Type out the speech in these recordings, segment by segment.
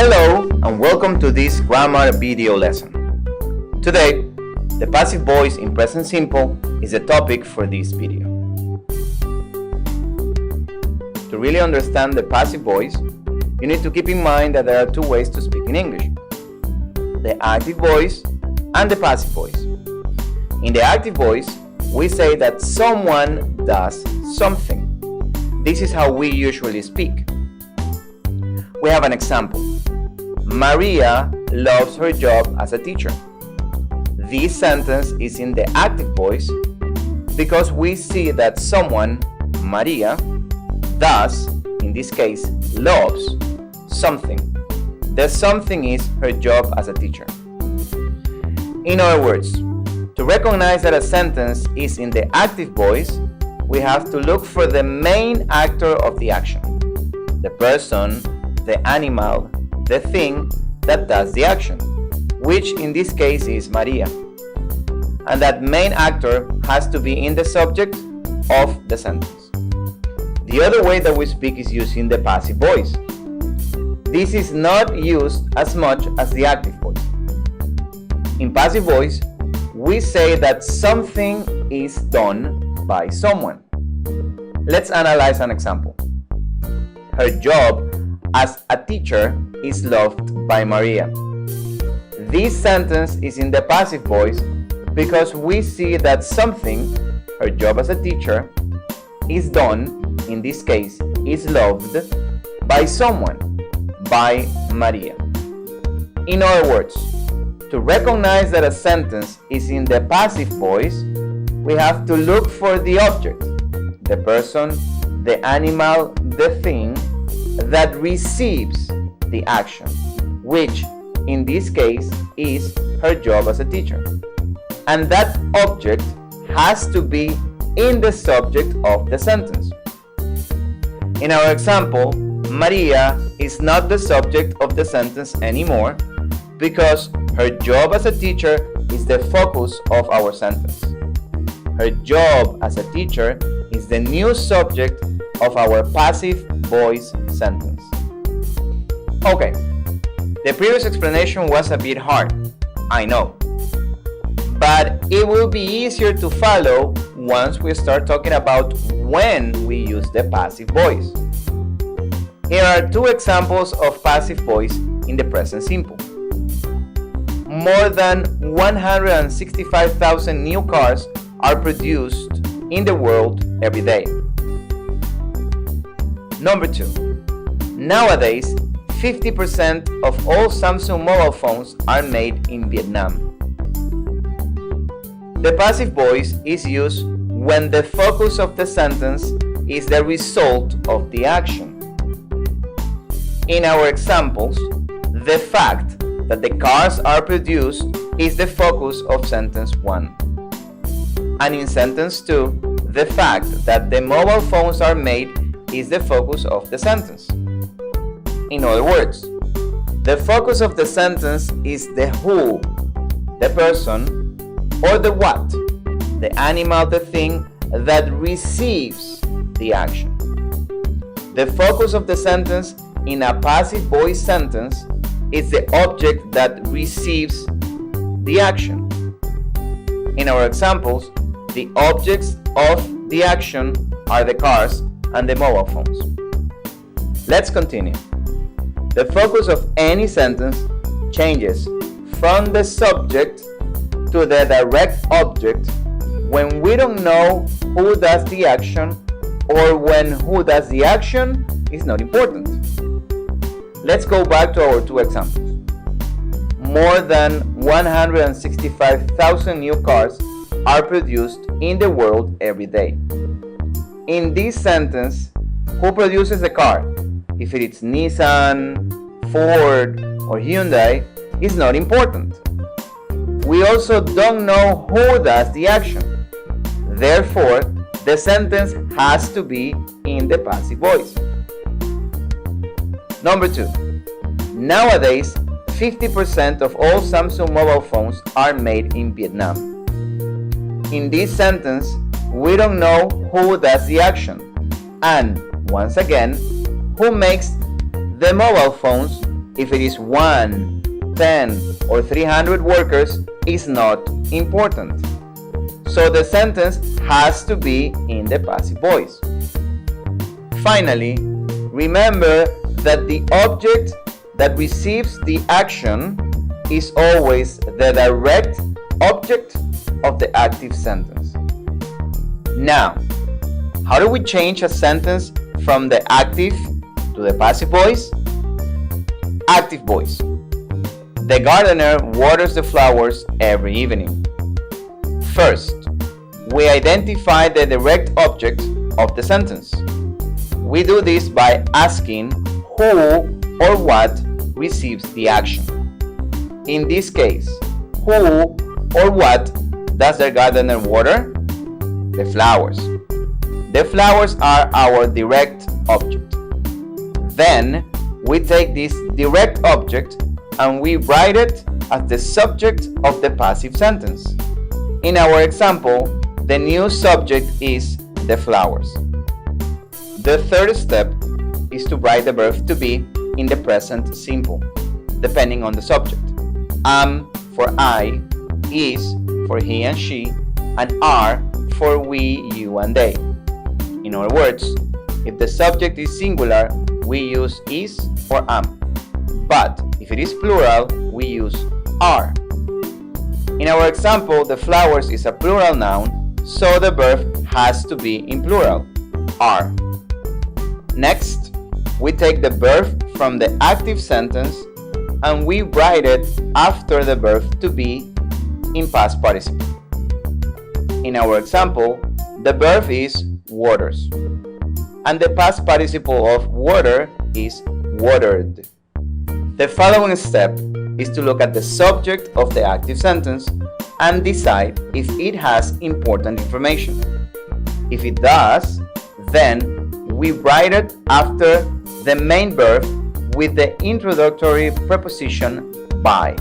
Hello and welcome to this grammar video lesson. Today, the passive voice in present simple is the topic for this video. To really understand the passive voice, you need to keep in mind that there are two ways to speak in English: the active voice and the passive voice. In the active voice, we say that someone does something. This is how we usually speak. We have an example. Maria loves her job as a teacher. This sentence is in the active voice because we see that someone, Maria, does, in this case, loves something. The something is her job as a teacher. In other words, to recognize that a sentence is in the active voice, we have to look for the main actor of the action, the person, the animal, the thing that does the action, which in this case is Maria. And that main actor has to be in the subject of the sentence. The other way that we speak is using the passive voice. This is not used as much as the active voice. In passive voice, we say that something is done by someone. Let's analyze an example. Her job as a teacher is loved by Maria. This sentence is in the passive voice because we see that something, her job as a teacher, is done, in this case, is loved by someone, by Maria. In other words, to recognize that a sentence is in the passive voice, we have to look for the object, the person, the animal, the thing that receives the action, which in this case is her job as a teacher. And that object has to be in the subject of the sentence. In our example, Maria is not the subject of the sentence anymore because her job as a teacher is the focus of our sentence. Her job as a teacher is the new subject of our passive voice sentence. Okay, the previous explanation was a bit hard, I know, but it will be easier to follow once we start talking about when we use the passive voice. Here are two examples of passive voice in the present simple. More than 165,000 new cars are produced in the world every day. Number 2. Nowadays, 50% of all Samsung mobile phones are made in Vietnam. The passive voice is used when the focus of the sentence is the result of the action. In our examples, the fact that the cars are produced is the focus of sentence 1. And in sentence 2, the fact that the mobile phones are made is the focus of the sentence. In other words, the focus of the sentence is the who, the person, or the what, the animal, the thing that receives the action. The focus of the sentence in a passive voice sentence is the object that receives the action. In our examples, the objects of the action are the cars and the mobile phones. Let's continue. The focus of any sentence changes from the subject to the direct object when we don't know who does the action or when who does the action is not important. Let's go back to our two examples. More than 165,000 new cars are produced in the world every day. In this sentence, who produces the car, if it is Nissan, Ford, or Hyundai, is not important. We also don't know who does the action. Therefore, the sentence has to be in the passive voice. Number 2. Nowadays, 50% of all Samsung mobile phones are made in Vietnam. In this sentence, we don't know who does the action, and once again, who makes the mobile phones if it is 1, 10, or 300 workers is not important. So the sentence has to be in the passive voice. Finally, remember that the object that receives the action is always the direct object of the active sentence. Now, how do we change a sentence from the active to the passive voice? Active voice. The gardener waters the flowers every evening. First, we identify the direct object of the sentence. We do this by asking who or what receives the action. In this case, who or what does the gardener water? The flowers. The flowers are our direct object. Then we take this direct object and we write it as the subject of the passive sentence. In our example, the new subject is the flowers. The third step is to write the verb to be in the present simple, depending on the subject. Am for I, is for he and she, and are for we, you, and they. In other words, if the subject is singular, we use is or am. But if it is plural, we use are. In our example, the flowers is a plural noun, so the verb has to be in plural, are. Next, we take the verb from the active sentence and we write it after the verb to be in past participle. In our example, the verb is waters, and the past participle of water is watered. The following step is to look at the subject of the active sentence and decide if it has important information. If it does, then we write it after the main verb with the introductory preposition by.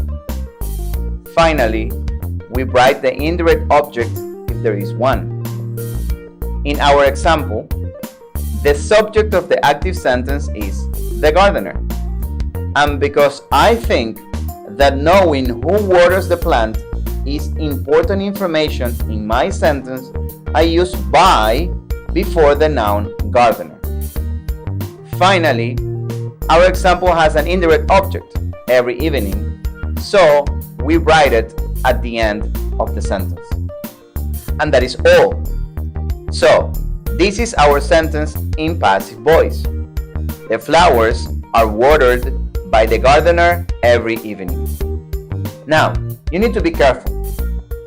Finally, we write the indirect object if there is one. In our example, the subject of the active sentence is the gardener. And because I think that knowing who waters the plant is important information in my sentence, I use by before the noun gardener. Finally, our example has an indirect object, every evening, so we write it at the end of the sentence. And that is all. So, this is our sentence in passive voice. The flowers are watered by the gardener every evening. Now, you need to be careful.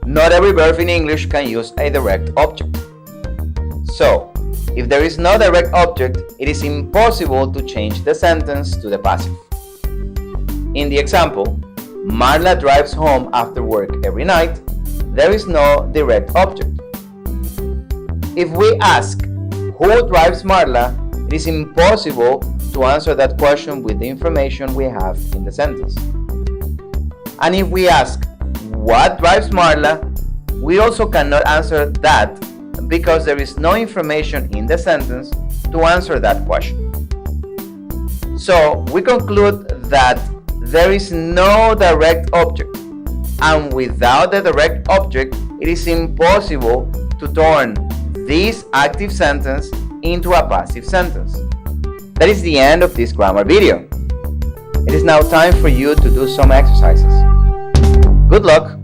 Not every verb in English can use a direct object. So, if there is no direct object, it is impossible to change the sentence to the passive. In the example, Marla drives home after work every night, there is no direct object. If we ask, who drives Marla, it is impossible to answer that question with the information we have in the sentence. And if we ask, what drives Marla, we also cannot answer that because there is no information in the sentence to answer that question. So we conclude that there is no direct object, and without the direct object, it is impossible to turn this active sentence into a passive sentence. That is the end of this grammar video. It is now time for you to do some exercises. Good luck!